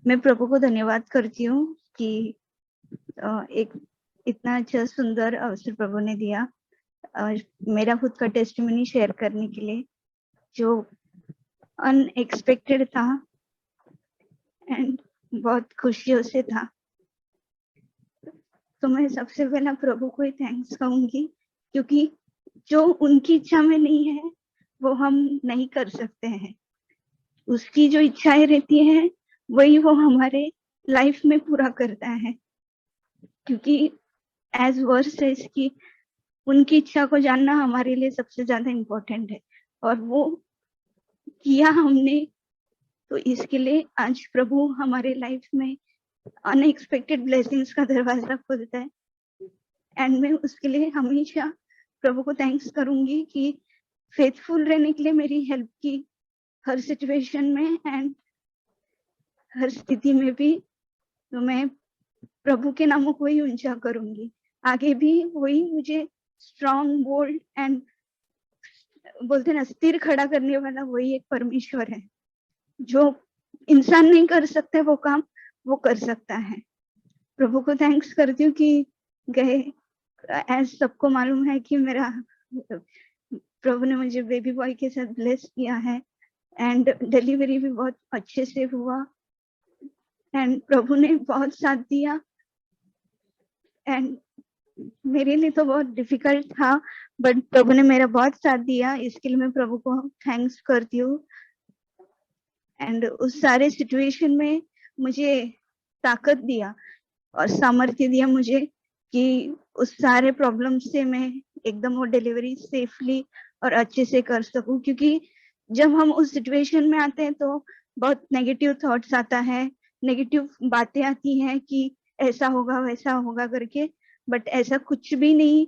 मैं प्रभु को धन्यवाद करती हूँ कि एक इतना अच्छा सुंदर अवसर प्रभु ने दिया मेरा खुद का टेस्टिमनी शेयर करने के लिए, जो अनएक्सपेक्टेड था एंड बहुत खुशियों से था। तो मैं सबसे पहला प्रभु को ही थैंक्स कहूंगी, क्योंकि जो उनकी इच्छा में नहीं है वो हम नहीं कर सकते हैं। उसकी जो इच्छाएं रहती हैं वही वो हमारे लाइफ में पूरा करता है, क्योंकि एज वर्स है इसकी उनकी इच्छा को जानना हमारे लिए सबसे ज्यादा इम्पोर्टेंट है, और वो किया हमने। तो इसके लिए आज प्रभु हमारे लाइफ में अनएक्सपेक्टेड ब्लेसिंग्स का दरवाजा खोलता है, एंड मैं उसके लिए हमेशा प्रभु को थैंक्स करूंगी कि फेथफुल रहने के लिए मेरी हेल्प की हर सिचुएशन में एंड हर स्थिति में भी। तो मैं प्रभु के नामों को ही ऊंचा करूंगी, आगे भी वही मुझे स्ट्रॉन्ग बोल्ड एंड बोलते ना स्थिर खड़ा करने वाला वही एक परमेश्वर है। जो इंसान नहीं कर सकते वो काम वो कर सकता है। प्रभु को थैंक्स करती हूँ कि गए एज सबको मालूम है कि मेरा प्रभु ने मुझे बेबी बॉय के साथ ब्लेस किया है एंड डिलीवरी भी बहुत अच्छे से हुआ एंड प्रभु ने बहुत साथ दिया। एंड मेरे लिए तो बहुत डिफिकल्ट था, बट प्रभु ने मेरा बहुत साथ दिया, इसके लिए मैं प्रभु को थैंक्स करती हूँ। एंड उस सारे सिचुएशन में मुझे ताकत दिया और सामर्थ्य दिया मुझे कि उस सारे प्रॉब्लम से मैं एकदम वो डिलीवरी सेफली और अच्छे से कर सकूं। क्योंकि जब हम उस सिचुएशन में आते हैं तो बहुत नेगेटिव थॉट्स आता है, नेगेटिव बातें आती हैं कि ऐसा होगा वैसा होगा करके, बट ऐसा कुछ भी नहीं।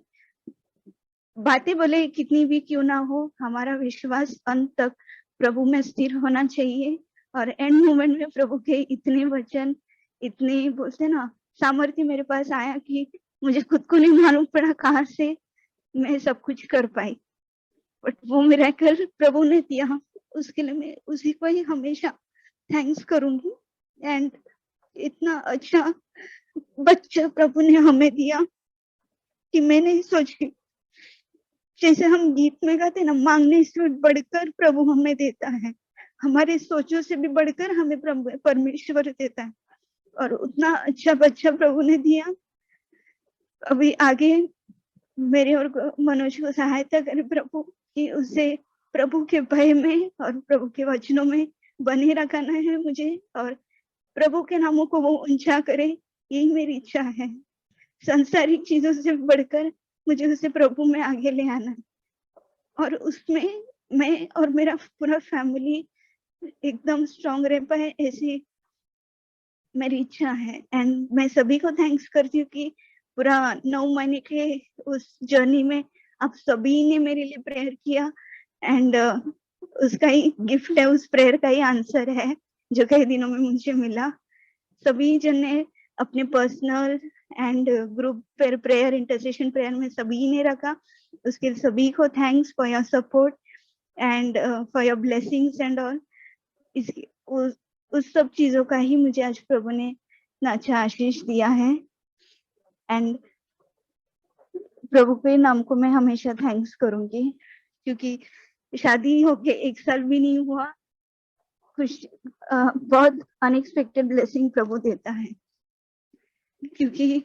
बातें भले कितनी भी क्यों ना हो, हमारा विश्वास अंत तक प्रभु में स्थिर होना चाहिए। और एंड मोमेंट में प्रभु के इतने वचन, इतने बोलते ना सामर्थ्य मेरे पास आया कि मुझे खुद को नहीं मालूम पड़ा कहाँ से मैं सब कुछ कर पाई, बट वो मिरेकल प्रभु ने दिया। उसके लिए मैं उसी को ही हमेशा थैंक्स करूंगी। एंड इतना अच्छा बच्चा प्रभु ने हमें दिया कि मैं नहीं सोची, जैसे हम गीत में गाते ना, मांगने से बढ़कर प्रभु हमें देता है, हमारे सोचों से भी बढ़कर हमें परमेश्वर देता है, और उतना अच्छा बच्चा प्रभु ने दिया। अभी आगे मेरे और मनोज को सहायता करे प्रभु कि उसे प्रभु के भय में और प्रभु के वचनों में बने रखना है मुझे, और प्रभु के नामों को वो ऊंचा करे, यही मेरी इच्छा है। सांसारिक चीजों से बढ़कर मुझे उसे प्रभु में आगे ले आना है, और उसमें मैं और मेरा पूरा फैमिली एकदम स्ट्रांग रह पाए, ऐसी मेरी इच्छा है। एंड मैं सभी को थैंक्स करती हूँ कि पूरा 9 महीने के उस जर्नी में आप सभी ने मेरे लिए प्रेयर किया, एंड उसका ही गिफ्ट है, उस प्रेयर का ही आंसर है जो कई दिनों में मुझे मिला। सभी जन ने अपने personal and group prayer intercession prayer में सभी ने रखा, उसके सभी को thanks for your support and for your blessings and all. इसकी उस सब चीजों का ही मुझे आज प्रभु ने इतना अच्छा आशीष दिया है, एंड प्रभु के नाम को मैं हमेशा थैंक्स करूंगी। क्योंकि शादी होके 1 साल भी नहीं हुआ, बहुत अनएक्सपेक्टेड ब्लेसिंग प्रभु देता है। क्योंकि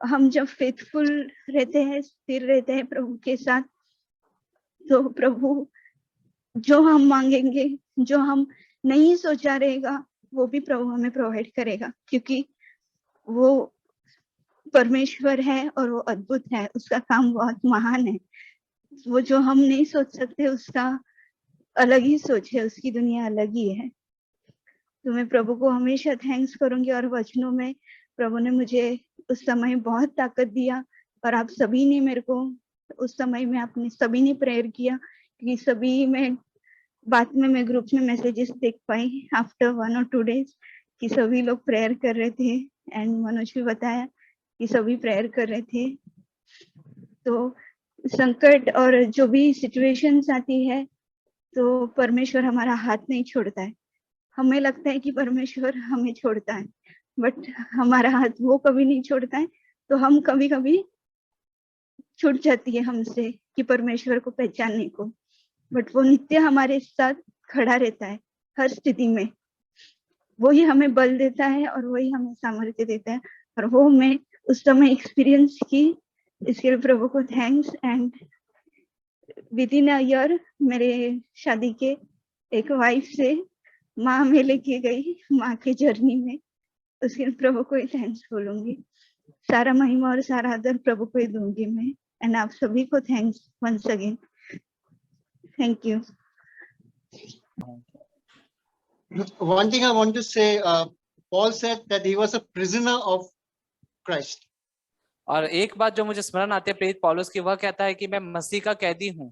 हम जब फेथफुल रहते हैं, स्थिर रहते हैं प्रभु के साथ, तो प्रभु जो हम मांगेंगे, जो हम नहीं सोचा रहेगा, वो भी प्रभु हमें प्रोवाइड करेगा। क्योंकि वो परमेश्वर है और वो अद्भुत है, उसका काम बहुत महान है। वो जो हम नहीं सोच सकते उसका अलग ही सोच है, उसकी दुनिया अलग ही है। तो मैं प्रभु को हमेशा थैंक्स करूंगी, और वचनों में प्रभु ने मुझे उस समय बहुत ताकत दिया, और आप सभी ने मेरे को उस समय में आपने सभी ने प्रेयर किया, क्योंकि सभी में बाद में मैं ग्रुप में मैसेजेस देख पाई आफ्टर 1 और 2 डेज कि सभी लोग प्रेयर कर रहे थे, एंड मनोज भी बताया कि सभी प्रेयर कर रहे थे। तो संकट और जो भी सिचुएशंस आती है तो परमेश्वर हमारा हाथ नहीं छोड़ता है, हमें लगता है कि परमेश्वर हमें छोड़ता है, बट हमारा हाथ वो कभी नहीं छोड़ता है। तो हम कभी कभी छूट जाती है हमसे कि परमेश्वर को पहचानने को, बट वो नित्य हमारे साथ खड़ा रहता है हर स्थिति में। वही हमें बल देता है और वही हमें सामर्थ्य देता है, और वो मैं उस समय एक्सपीरियंस की। इसके लिए प्रभु को thanks. And with in a year मेरे शादी के एक वाइफ से माँ में लेके गई, माँ के जर्नी में। उसके लिए प्रभु को ही थैंक्स बोलूंगी। सारा महिमा और सारा आदर प्रभु को ही दूंगी मैं। एंड आप सभी को thanks once again. Thank you. One thing I want to say, Paul said that he was a prisoner of Christ. और एक बात जो मुझे स्मरण आती है प्रेरित पौलुस की, वह कहता है कि मैं मसीह का कैदी हूँ।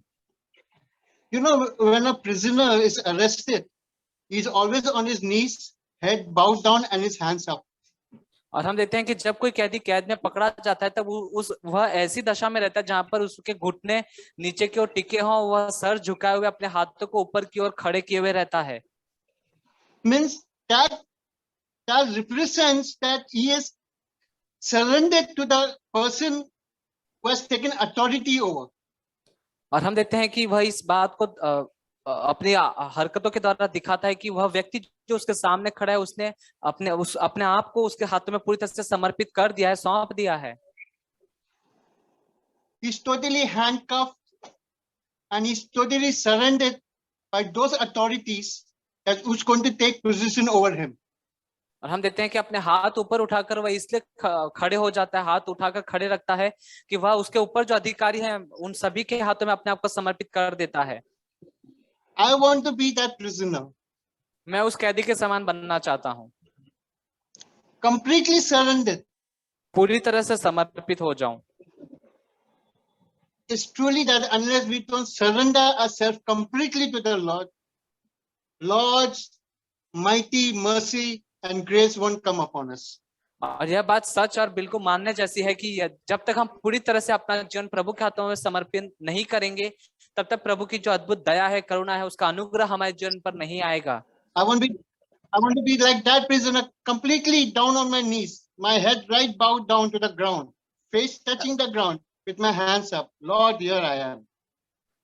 You know, when a prisoner is arrested, he is always on his knees, head bowed down and his hands up. और हम देखते हैं कि जब कोई कैदी कैद में पकड़ा जाता है, तब वह ऐसी दशा में रहता है जहां पर उसके घुटने नीचे की ओर टिके हों, वह सर झुकाए हुए अपने हाथों को ऊपर की ओर खड़े किए हुए रहता है। Means that represents that he is surrendered to the person who has taken authority over. और हम देखते हैं कि वह इस बात को अपनी हरकतों के द्वारा दिखाता है कि वह व्यक्ति जो उसके सामने खड़ा है, उसने अपने आप को उसके हाथों में पूरी तरह से समर्पित कर दिया है, सौंप दिया है। He is totally handcuffed and he is totally surrendered by those authorities that who's going to take position over him. और हम देखते हैं कि अपने हाथ ऊपर उठाकर वह इसलिए खड़े हो जाता है, हाथ उठाकर खड़े रखता है कि वह उसके ऊपर जो अधिकारी हैं उन सभी के हाथों में अपने आप को समर्पित कर देता है। I want to be that prisoner. मैं उस कैदी के समान बनना चाहता हूँ। Completely surrendered. पूरी तरह से समर्पित हो जाऊं। It's truly that unless we don't surrender ourselves completely to the Lord, Lord's mighty mercy and grace won't come upon us. और यह बात सच और बिल्कुल मानने जैसी है कि जब तक हम पूरी तरह से अपना जीवन प्रभु के हाथों में समर्पित नहीं करेंगे, तब तक प्रभु की जो अद्भुत दया है, करुणा है, उसका अनुग्रह हमारे जीवन पर नहीं आएगा। I want to be like that prisoner, completely down on my knees, my head right bowed down to the ground, face touching the ground, with my hands up. Lord, here I am.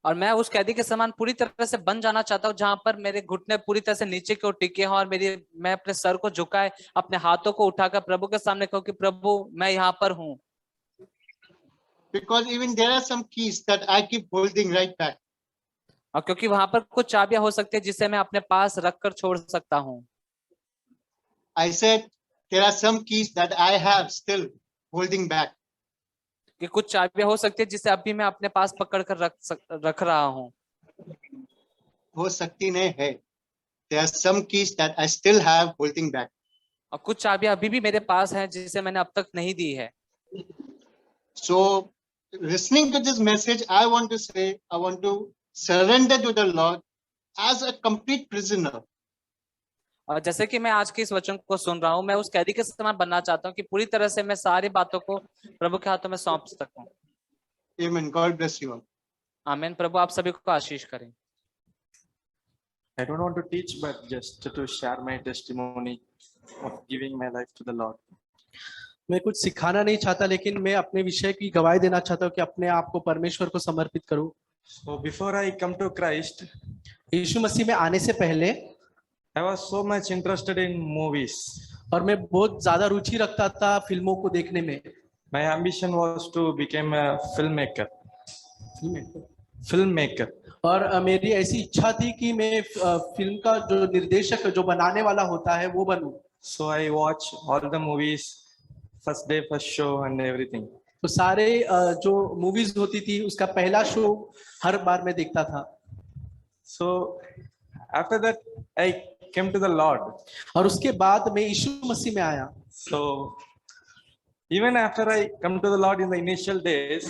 और मैं उस कैदी के समान पूरी तरह से बन जाना चाहता हूँ, जहां पर मेरे घुटने पूरी तरह से नीचे की ओर टिके हों और मैं अपने सर को झुकाए, अपने हाथों को उठाकर प्रभु के सामने कहूं कि प्रभु मैं यहाँ पर हूँ। Because even there are some keys that I keep holding right back. और क्योंकि वहां पर कुछ चाबियां हो सकती है जिसे मैं अपने पास रखकर छोड़ सकता हूँ। I said there are some keys that I have still holding back. कि कुछ चाबियां हो सकती है जिसे अभी मैं अपने पास पकड़ कर रख रहा हूँ। हो सकती नहीं है। There are some keys that I still have holding back. और कुछ चाबियां अभी भी मेरे पास हैं जिसे मैंने अब तक नहीं दी है। So, listening to this message, I want to say, I want to surrender to the Lord as a complete prisoner. और जैसे कि मैं आज के इस वचन को सुन रहा हूँ, मैं उस कैदी के समान बनना चाहता हूँ कि पूरी तरह से मैं सारी बातों को प्रभु के हाथों में सौंप सकूं। Amen. God bless you all. आमीन। प्रभु आप सभी को आशीष करें। I don't want to teach, but just to share my testimony of giving my life to the Lord. मैं कुछ सिखाना नहीं चाहता, लेकिन मैं अपने विषय की गवाही देना चाहता हूँ कि अपने आप को परमेश्वर को समर्पित करूं। So before I come to Christ, यीशु मसीह में आने से पहले I was so much interested in movies. और मैं बहुत ज्यादा रुचि रखता था फिल्मों को देखने में। My ambition was to become a filmmaker. Filmmaker. और मेरी ऐसी इच्छा थी कि मैं फिल्म का जो निर्देशक, जो बनाने वाला होता है, वो बनूं। So I watch all the movies, first day, first show and everything. तो सारे जो मूवीज होती थी उसका पहला शो हर बार मैं देखता था। So after that I came to the Lord. और उसके बाद मैं यीशु मसीह में आया। So even after I come to the Lord in the initial days,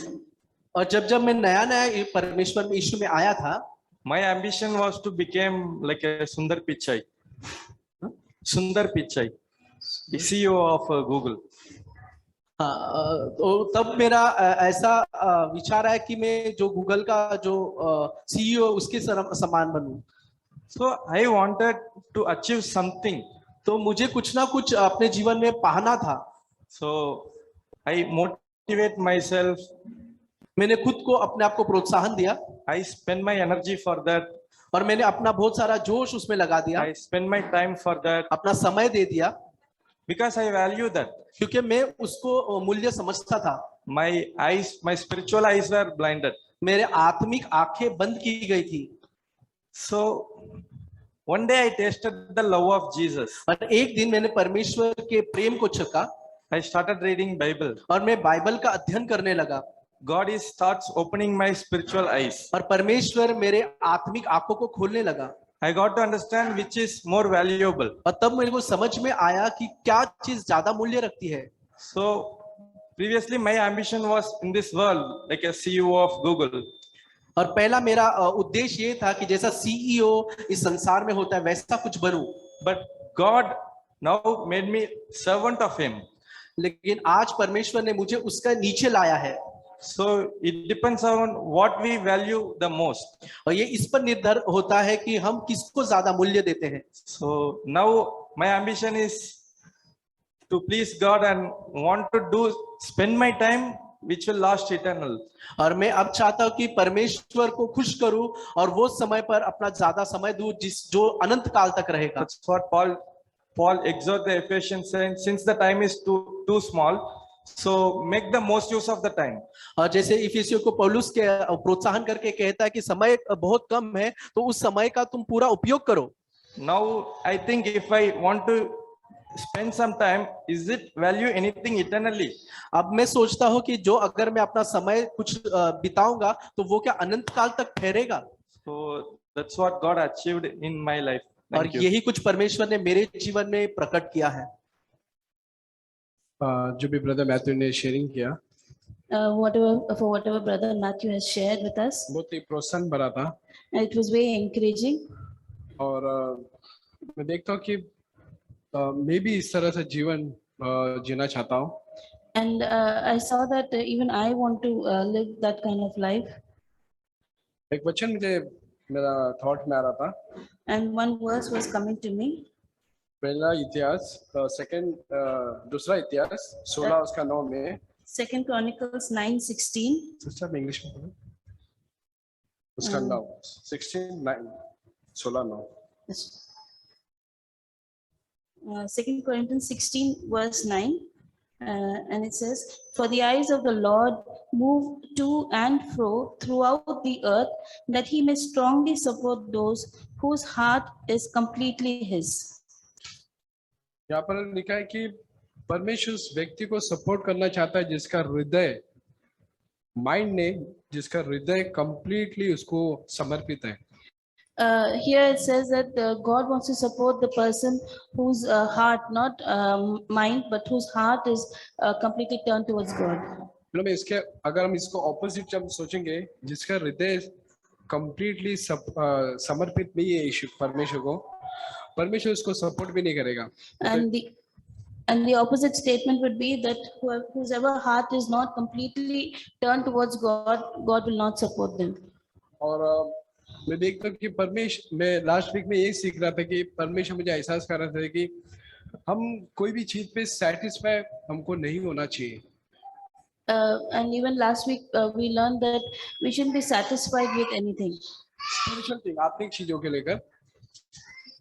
और जब मैं नया परमेश्वर में यीशु में आया था, my ambition was to become like a Sundar Pichai. Sundar Pichai, the CEO of Google. तो तब मेरा ऐसा विचार है कि मैं जो गूगल का जो सीईओ उसके समान बनूं। So I wanted to achieve something. तो मुझे कुछ ना कुछ अपने जीवन में पाना था। So I motivate myself. मैंने खुद को अपने आप को प्रोत्साहन दिया I spend my energy for that. और मैंने अपना बहुत सारा जोश उसमें लगा दिया, I spend my time for that अपना समय दे दिया, because I value that. क्योंकि मैं उसको मूल्य समझता था। My eyes, my spiritual eyes were blinded. मेरे आत्मिक आंखें बंद की गई थी। So one day I tasted the love of Jesus. और एक दिन मैंने परमेश्वर के प्रेम को चखा I started reading Bible. और मैं बाइबल का अध्ययन करने लगा God is starts opening my spiritual eyes. और परमेश्वर मेरे आत्मिक आंखों को खोलने लगा। I got to understand which is more valuable. और तब मेरे को समझ में आया कि क्या चीज ज्यादा मूल्य रखती है। So previously my ambition was in this world like a CEO of Google. और पहला मेरा उद्देश्य ये था कि जैसा सीईओ इस संसार में होता है वैसा कुछ बनूं। But God now made me servant of Him. लेकिन आज परमेश्वर ने मुझे उसका नीचे लाया है। So it depends on what we value the most. और ये इस पर निर्भर होता है कि हम किसको ज्यादा मूल्य देते हैं। So now my ambition is to please God and want to spend my time which will last eternal. और मैं अब चाहता हूँ कि परमेश्वर को खुश करूं और वो समय पर अपना ज्यादा समय दूं जो अनंत काल तक रहेगा। That's what Paul exhort the Ephesians saying, since the time is too small, so make the most use of the time. और जैसे इफिसियों को पौलुस के प्रोत्साहन करके कहता है कि समय बहुत कम है तो उस समय का तुम पूरा उपयोग करो। Now I think if I want to spend some time, is it value anything eternally? अब मैं सोचता हूँ कि जो अगर मैं अपना समय कुछ बिताऊंगा तो वो क्या अनंत काल तक ठहरेगा। So that's what God achieved in my life. और Thank you. यही कुछ परमेश्वर ने मेरे जीवन में प्रकट किया है। जो भी ब्रदर मैथ्यू ने शेयरिंग किया whatever brother Matthew has shared with us, बहुत ही प्रोत्साहन भरा था। it was very encouraging. और मैं देखता हूँ कि मैं भी इस तरह से जीवन जीना चाहता हूँ। And I saw that even I want to live that kind of life. एक वचन मुझे मेरा थॉट में आ रहा था। And one verse was coming to me. पहला इतिहास दूसरा इतिहास 16 उसका 9 में। 2 Chronicles 9:16. सिस्टर में इंग्लिश में बोलो। उसका 9 16:9 2 Corinthians 16 verse 9, and it says, "For the eyes of the Lord move to and fro throughout the earth, that he may strongly support those whose heart is completely his." यहाँ पर लिखा है कि परमेश्वर उस व्यक्ति को सपोर्ट करना चाहता है जिसका हृदय माइंड ने जिसका हृदय कंप्लीटली उसको समर्पित है। Here it says that God wants to support the person whose heart, not mind, but whose heart is completely turned towards God. मतलब इसके अगर हम इसको ऑपोजिट जब सोचेंगे जिसका हृदय कंप्लीटली समर्पित नहीं है यीशु परमेश्वर को, परमेश्वर उसको सपोर्ट भी नहीं करेगा। And the opposite statement would be that whoever heart is not completely turned towards God, God will not support them. और मैं देखता हूँ कि परमेश्वर, मैं लास्ट वीक में यही सीख रहा था कि परमेश्वर मुझे एहसास कर रहा था कि हम कोई भी चीज पे सेटिस्फाई हमको नहीं होना चाहिए। And even last week we learned that we shouldn't be satisfied with anything. Spiritual thing, आत्मिक चीजों के लेकर,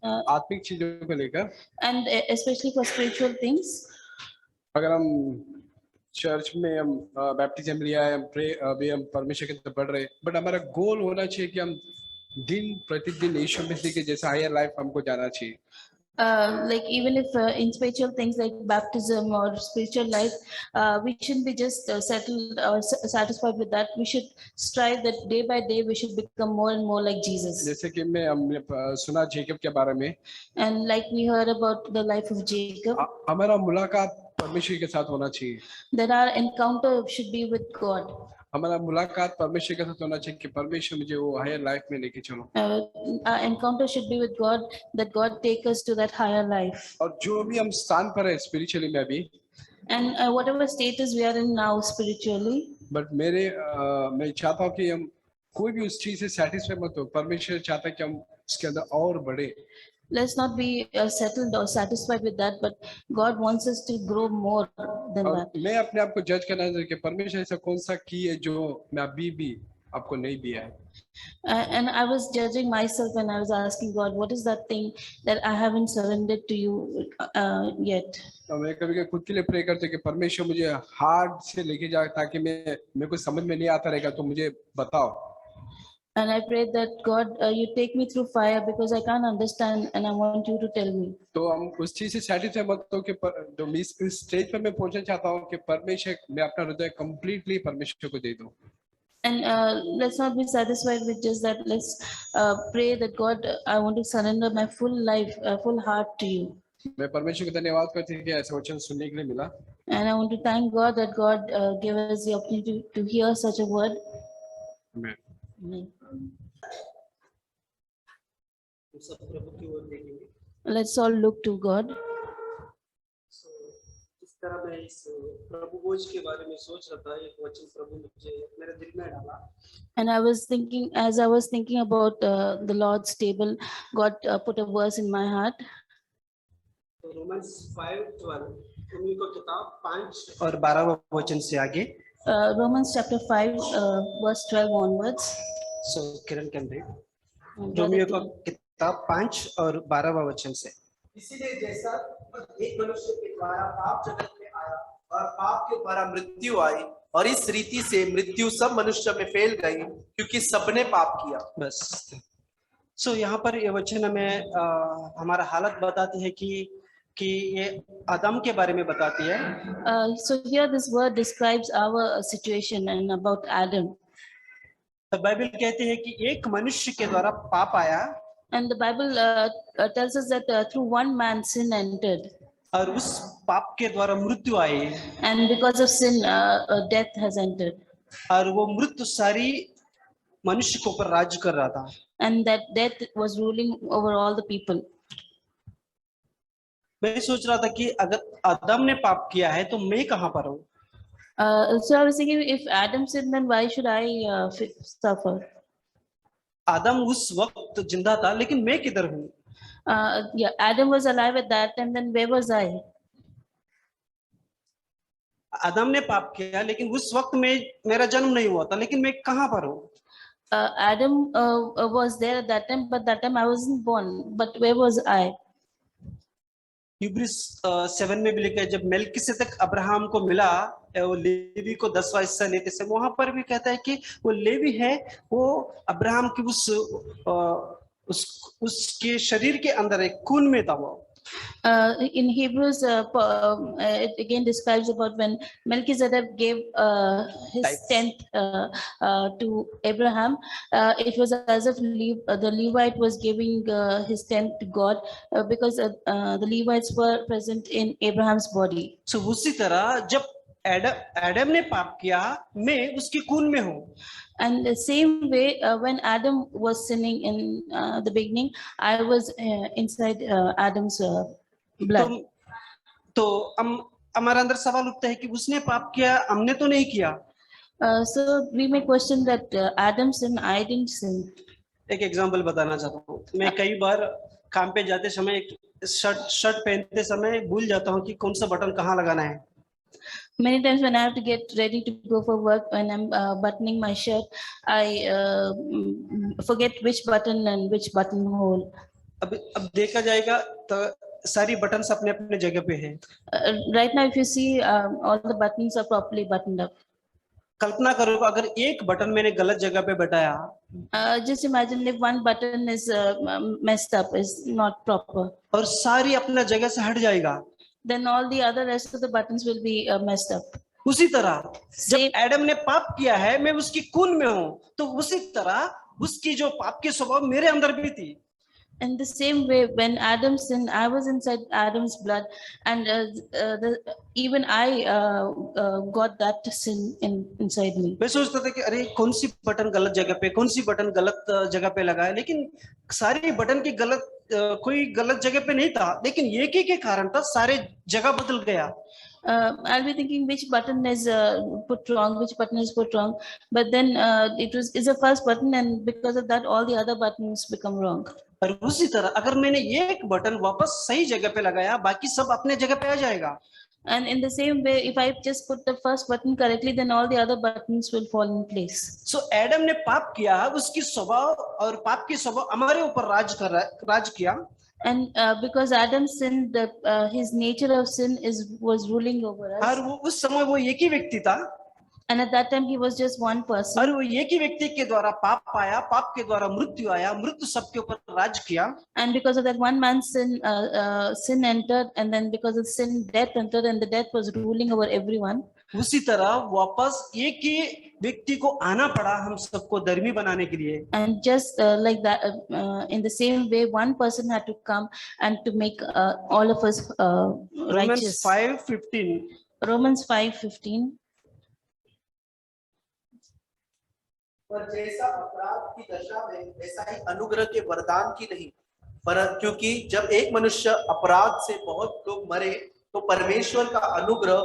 आत्मिक चीजों को लेकर, and especially for spiritual things. अगर हम चर्च में हम बैप्टिज्म लिया है, हम प्रे अभी हम परमेश्वर के तरफ बढ़ रहे हैं, बट हमारा गोल होना चाहिए कि हम दिन प्रतिदिन यीशु मसीह के जैसा हायर लाइफ हमको जाना चाहिए। Like even if in spiritual things like baptism or spiritual life, we shouldn't be just settled or satisfied with that. We should strive that day by day we should become more and more like Jesus. जैसे कि हमने सुना Jacob के बारे में, And like we heard about the life of Jacob, हमारा मुलाकात परमेश्वर के साथ होना चाहिए। that our encounter should be with God. हमारा मुलाकात परमेश्वर के साथ होना चाहिए कि परमेश्वर मुझे वो हायर लाइफ में लेके चलो। Our encounter should be with God, that God take us to that higher life. और जो भी हम स्थान पर है स्पिरिचुअली में अभी, And whatever status we are in now spiritually, but मैं चाहता हूँ कि हम कोई भी उस चीज से सेटिस्फाई मत हो। परमेश्वर चाहता है कि हम उसके अंदर और बढ़े। Let's not be settled or satisfied with that, but God wants us to grow more than और that. मैं अपने आप को जज करना चाहिए कि परमेश्वर ऐसा कौन सा की है जो मैं अभी भी आपको नहीं दिया है। And I was judging myself and I was asking God, what is that thing that I haven't surrendered to you yet? तो मैं कभी खुद के लिए प्रे करते कि परमेश्वर मुझे हार्ड से लेके जाए ताकि मेरे को समझ में नहीं आता रहेगा तो मुझे बताओ। And I prayed that God, you take me through fire because I can't understand and I want you to tell me. तो हम उस चीज से सैटिस्फाई मत हो कि जो इस स्टेज पर मैं पहुंचना चाहता हूँ कि परमेश्वर मैं अपना हृदय कंप्लीटली परमेश्वर को दे दूं। And let's not be satisfied with just that. Let's pray that God, I want to surrender my full life, full heart to you. मैं परमेश्वर को धन्यवाद करती हूँ कि ऐसा वचन सुनने के लिए मिला। And I want to thank God that God gave us the opportunity to hear such a word. Amen. Amen. हम सब प्रभु की ओर देखेंगे। Let's all look to God. इस तरह मैं इस प्रभु भोज के बारे में सोच रहा था, एक वचन प्रभु मुझे मेरे दिल में डाला। And I was thinking, as I was thinking about the Lord's table, God put a verse in my heart. तो रोमन्स 5:12 उन्हीं को किताब 5 और 12 वचन से आगे। Romans chapter 5, verse 12 onwards. So Kiran can read Romeo को किताब 5 और 12 वचन से। इसीलिए जैसा एक मनुष्य के द्वारा पाप जगत में आया और पाप के द्वारा मृत्यु आई और इस रीति से मृत्यु सब मनुष्य में फैल गई क्योंकि सबने पाप किया। बस सो यहाँ पर ये वचन हमें हमारा हालत बताती है कि ये आदम के बारे में बताती है। So here this word describes our situation and about Adam. तो बाइबल कहते हैं कि एक मनुष्य के द्वारा पाप आया And the Bible tells us that through one man sin entered. और उस पाप के द्वारा मृत्यु आई And because of sin, death has entered. और वो मृत्यु सारी मनुष्य के ऊपर राज कर रहा था। And that death was ruling over all the people. मैं सोच रहा था कि अगर आदम ने पाप किया है तो मैं कहाँ पर हूँ। So I was thinking, if Adam sinned, then why should I suffer? आदम उस वक्त जिंदा था लेकिन मैं किधर हूँ। Yeah, Adam was alive at that time, then where was I? आदम ने पाप किया लेकिन उस वक्त में मेरा जन्म नहीं हुआ था, लेकिन मैं कहाँ पर हूँ। Adam was there at that time, but that time I wasn't born. But where was I? यूब्रिस 7 में भी लिखा है, जब मेल्किसेदक अब्राहम को मिला वो लेवी को 10वां हिस्सा लेते से, वहां पर भी कहता है कि वो लेवी है, वो अब्राहम की उसके शरीर के अंदर एक खून में था वो। In Hebrews, it again describes about when Melchizedek gave his tenth to Abraham. It was as if the Levite was giving his tenth to God because the Levites were present in Abraham's body. So उसी तरह जब Adam ने पाप किया, मैं उसकी खून में हूँ। And the same way, when Adam was sinning in the beginning, I was inside Adam's blood. तो हमारे अंदर सवाल उठता है कि उसने पाप किया, हमने तो नहीं किया। So we may question that Adam sinned, I didn't sin. एक एग्जांपल बताना चाहता हूँ। मैं कई बार काम पे जाते समय एक शर्ट पहनते समय भूल जाता हूँ कि कौन सा बटन कहाँ लगाना है। Many times when I have to get ready to go for work, when I'm buttoning my shirt, I forget which button and which buttonhole. अब देखा जाएगा तो सारी buttons अपने अपने जगह पे हैं। Right now, if you see, all the buttons are properly buttoned up. कल्पना करो अगर एक बटन मैंने गलत जगह पे बटाया, just imagine if one button is messed up, is not proper, और सारी अपना जगह से हट जाएगा, then all the other rest of the buttons will be messed up. उसी तरह जब एडम ने पाप किया है, मैं उसकी खून में हूँ, तो उसी तरह उसकी जो पाप के स्वभाव मेरे अंदर भी थी। In the same way, when Adam sinned, I was inside Adam's blood, and even I got that sin inside me. मैं सोचता था कि अरे कौन सी बटन गलत जगह पे, कौन सी बटन गलत जगह पे लगा है, लेकिन सारी बटन की कोई गलत जगह पे नहीं था, लेकिन एक ही के कारण था सारे जगह बदल गया। I'll be thinking which button is put wrong, which button is put wrong. But then it's the first button, and because of that, all the other buttons become wrong. और उसी तरह अगर मैंने ये एक बटन वापस सही जगह पे लगाया, बाकी सब अपने जगह पे आ जाएगा. And in the same way, if I just put the first button correctly, then all the other buttons will fall in place. So Adam ने पाप किया, उसकी स्वभाव और पाप की स्वभाव हमारे ऊपर राज किया. And because Adam sinned, his nature of sin was ruling over us. और वो उस समय वो एक ही व्यक्ति था. And at that time he was just one person. और वो एक ही व्यक्ति के द्वारा पाप आया, पाप के द्वारा मृत्यु आया, मृत्यु सबके ऊपर राज किया. And because of that one man's sin, sin entered, and then because of sin, death entered, and the death was ruling over everyone. उसी तरह वापस एक ही व्यक्ति को आना पड़ा हम सबको धर्मी बनाने के लिए. And just like that, in the same way, one person had to come and to make all of us righteous. Romans 5:15. Romans 5:15. पर जैसा अपराध की दशा में वैसा ही अनुग्रह के वरदान की नहीं, पर क्योंकि जब एक मनुष्य अपराध से बहुत लोग मरे, तो परमेश्वर का अनुग्रह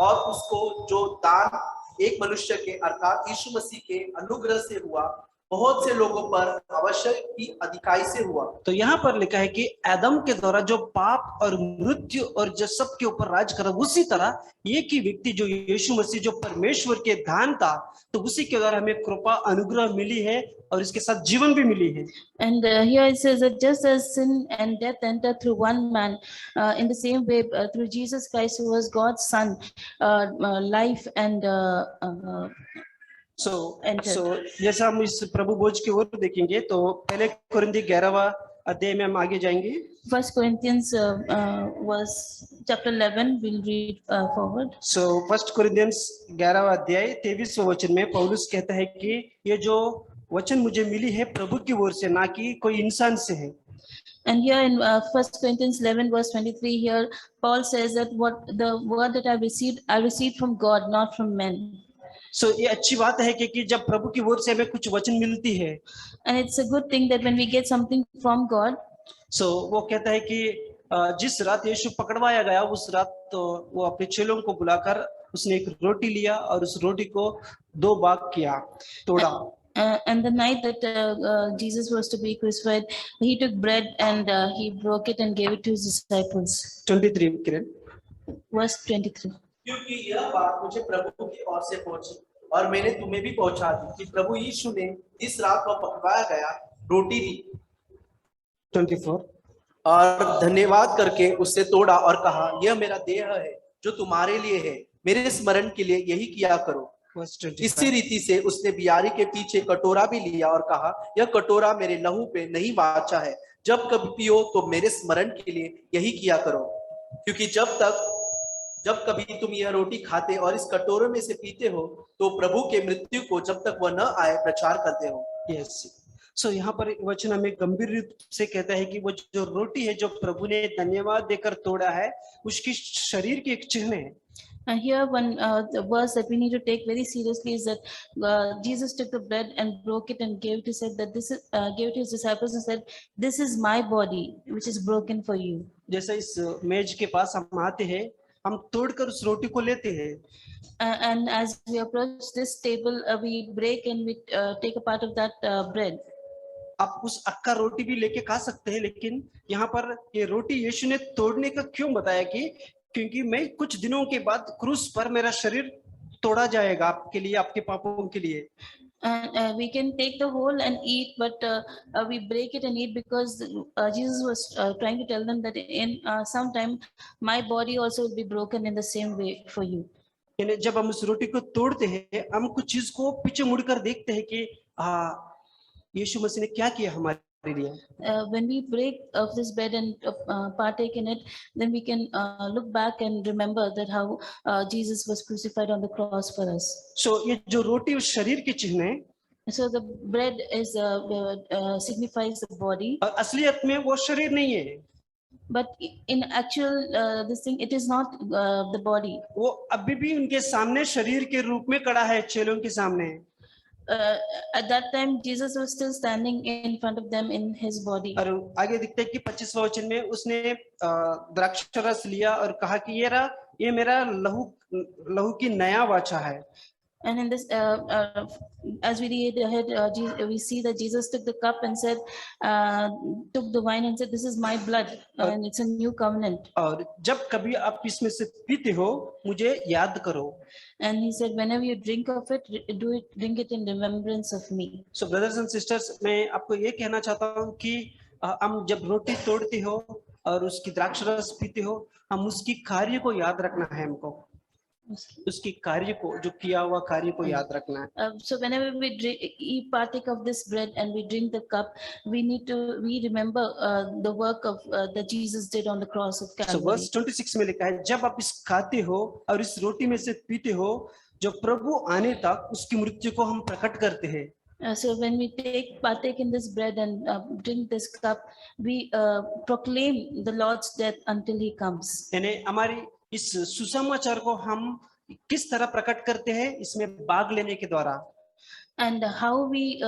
और उसको जो दान एक मनुष्य के अर्थात यीशु मसीह के अनुग्रह से हुआ, बहुत से लोगों पर अवश्य की अधिकाई से हुआ. तो यहाँ पर लिखा है कि आदम के द्वारा जो पाप और मृत्यु और जो सबके ऊपर राज करा, उसी तरह एक ही व्यक्ति जो यीशु मसीह जो परमेश्वर के दान था, तो उसी के द्वारा हमें कृपा अनुग्रह मिली है और इसके साथ जीवन भी मिली है. And here it says that just as sin and death entered through one man, in the same way through Jesus Christ, who was God's son, life and So जैसा हम इस प्रभु भोज की ओर देखेंगे, तो पहले कुरिन्थी 11वां अध्याय में हम आगे जाएंगे. 1 Corinthians chapter 11, we'll read forward. So 1 Corinthians 11वां अध्याय 23वें वचन में पौलुस कहता है कि ये जो वचन मुझे मिली है प्रभु की ओर से, ना कि कोई इंसान से है. And here in 1 Corinthians 11 verse 23, here Paul says that what the word that I received from God, not from men. So ये अच्छी बात है कि जब प्रभु की ओर से हमें कुछ वचन मिलती है. And it's a good thing that when we get something from God. So वो कहता है कि जिस रात यीशु पकड़वाया गया, उस रात तो वो अपने चेलों को बुलाकर उसने एक रोटी लिया और उस रोटी को 2 भाग किया, तोड़ा. And the night that Jesus was to be crucified, he took bread and he broke it and gave it to his disciples. 23 Kiran. Verse 23. क्योंकि यह बात मुझे प्रभु की ओर से पहुंची और मैंने तुम्हें भी पहुंचा दी कि प्रभु यीशु ने इस रात को पकड़वाया गया रोटी ली 24 और धन्यवाद करके उससे तोड़ा और कहा, यह मेरा देह है जो तुम्हारे लिए है, मेरे स्मरण के लिए यही किया करो. इसी रीति से उसने बियारी के पीछे कटोरा भी लिया और कहा, यह कटोरा मेरे लहू पे नहीं वाचा है, जब कभी पियो तो मेरे स्मरण के लिए यही किया करो. क्योंकि जब कभी तुम यह रोटी खाते और इस कटोरे में से पीते हो, तो प्रभु के मृत्यु को जब तक वह न आए प्रचार करते हो. यस. सो यहाँ पर वचन हमें गंभीर रूप से कहता है कि वो जो रोटी है जो प्रभु ने धन्यवाद देकर तोड़ा है, उसकी शरीर की एक चिन्ह है. And here one the verse that we need to take very seriously is that Jesus took the bread and broke it and gave it to his disciples and said, this is my body which is broken for you. जैसा इस मेज के पास हम आते हैं, हम तोड़कर उस रोटी को लेते हैं. And as we approach this table, we break and we take a part of that bread. आप उस अक्का रोटी भी लेके खा सकते हैं, लेकिन यहाँ पर ये रोटी यीशु ने तोड़ने का क्यों बताया कि क्योंकि मैं कुछ दिनों के बाद क्रूस पर मेरा शरीर तोड़ा जाएगा आपके लिए, आपके पापों के लिए. And we can take the whole and eat, but we break it and eat because Jesus was trying to tell them that in some time my body also will be broken in the same way for you. यानी जब हम उस रोटी को तोड़ते हैं, हम कुछ चीज को पीछे मुड़कर देखते हैं कि यीशु मसीह ने क्या किया हमारे लिए. When we break of this bread and partake in it, then we can look back and remember that how Jesus was crucified on the cross for us. So ये जो रोटी उस शरीर की चिन्ह है. So the bread is signifies the body. और असलियत में वो शरीर नहीं है. But in actual this thing, it is not the body. वो अभी भी उनके सामने शरीर के रूप में खड़ा है, चेलों के सामने. At that time Jesus was still standing in front of them in his body. और आगे दिखता है कि 25वां वचन में उसने द्राक्षरस लिया और कहा कि ये रहा ये मेरा लहू की नया वाचा है। And in this, as we read ahead, we see that Jesus took the cup and said, took the wine and said, "This is my blood, and it's a new covenant." और जब कभी आप इसमें से पीते हो मुझे याद करो। And he said, "Whenever you drink of it, drink it in remembrance of me." So brothers and sisters, मैं आपको ये कहना चाहता हूँ कि हम जब रोटी तोड़ते हो और उसकी द्राक्ष रस पीते हो, हम उसकी कार्य को याद रखना है हमको, उसकी कार्य को, जो किया हुआ कार्य को याद रखना है। So whenever we partake of this bread and we drink the cup, we remember the work of that Jesus did on the cross of So Calvary. verse 26 में लिखा है, जब आप इस खाते हो और इस रोटी में से पीते हो, जो प्रभु आने तक उसकी मृत्यु को हम प्रकट करते हैं। So when we partake in this bread and drink this cup, we proclaim the Lord's death until he comes. यानी हमारी इस सुसमाचार को हम किस तरह प्रकट करते हैं, इसमें भाग लेने के द्वारा। And how we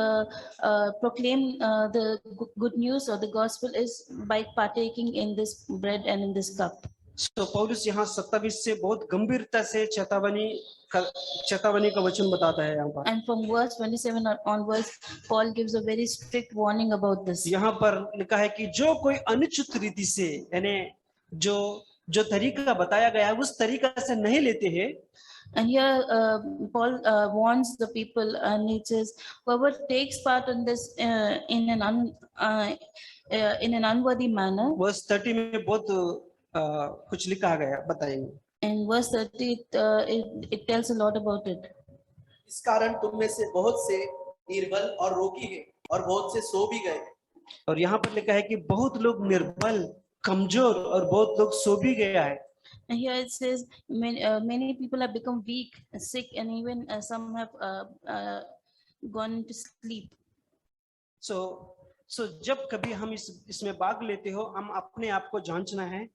proclaim the good news or the gospel is by partaking in this bread and in this cup. So पौलुस यहाँ 27 से बहुत गंभीरता से चेतावनी का वचन बताता है यहाँ पर। And from verse 27 onwards, Paul gives a very strict warning about this. यहाँ पर लिखा है कि जो कोई अनुचित रीति से, यानी जो तरीका बताया गया है उस तरीका से नहीं लेते हैं। And here Paul warns the people, and it says, whoever takes part in this in an unworthy manner. Verse 30 में बहुत कुछ लिखा गया, बताएंगे। In verse 30 it tells a lot about it. इस कारण तुम में से बहुत से निर्बल और रोगी हैं और बहुत से सो भी गए। और यहाँ पर लिखा है कि बहुत लोग निर्बल, कमजोर और बहुत लोग सो भी गया है। And here it says many people have become weak, sick, and even some have gone to sleep. So जब कभी हम इसमें भाग लेते हो, हम अपने आप को जांचना है।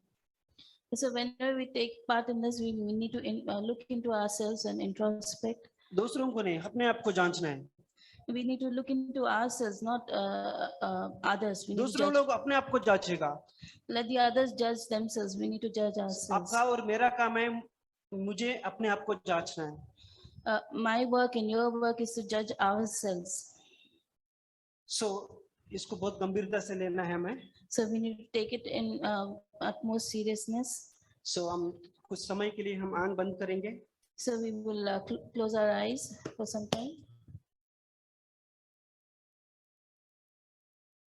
So whenever we take part in this, we need to look into ourselves and introspect. दूसरों को नहीं, अपने आप को जांचना है। We need to look into ourselves, not others. We need to दूसरों judge. लोग अपने आप को जांचेगा। Let the others judge themselves. We need to judge ourselves. आपका और मेरा काम है, मुझे अपने आप को जांचना है। My work and your work is to judge ourselves. So इसको बहुत गंभीरता से लेना है हमें। So we need to take it in utmost seriousness. So हम कुछ समय के लिए हम आंख बंद करेंगे। So we will close our eyes for some time.